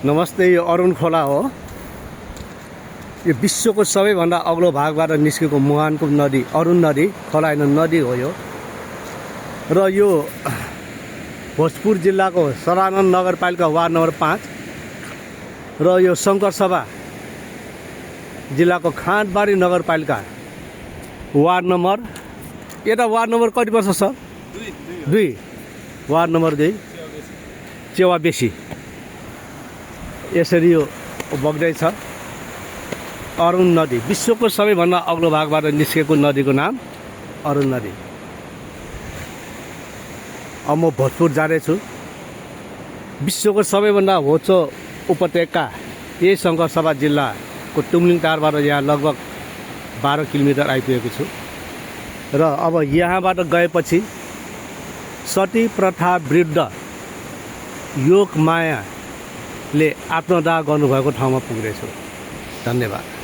नमस्ते, यो अरुण खोला हो। यो विश्वको सबैभन्दा अग्लो भागबाट निस्केको मुहानको नदी अरुण नदी, खोला होइन नदी हो यो। र यो भोजपुर जिल्लाको सरानन नगरपालिका वार्ड नम्बर 5 र यो शङ्करसभा जिल्लाको खाँदबारी नगरपालिका वार्ड नम्बर, यता वार्ड नम्बर कति पर्छ सर? 2 वार्ड नम्बर 2 चेवा बेसी। यसरी यो बग्दैछ अरुण नदी। विश्वको सबैभन्दा अग्लो भागबाट निस्केको नदीको नाम अरुण नदी। अब म भोजपुर जाँदैछु। विश्वको सबैभन्दा होचो उपत्यका यही शङ्करसभा जिल्लाको तुमलिङ टारबाट यहाँ लगभग 12 किलोमिटर आइपुगेको छु। र अब यहाँबाट गएपछि सती प्रथा विरुद्ध योग मायाले आत्मदाह गर्नुभएको ठाउँमा पुग्नेछु। धन्यवाद।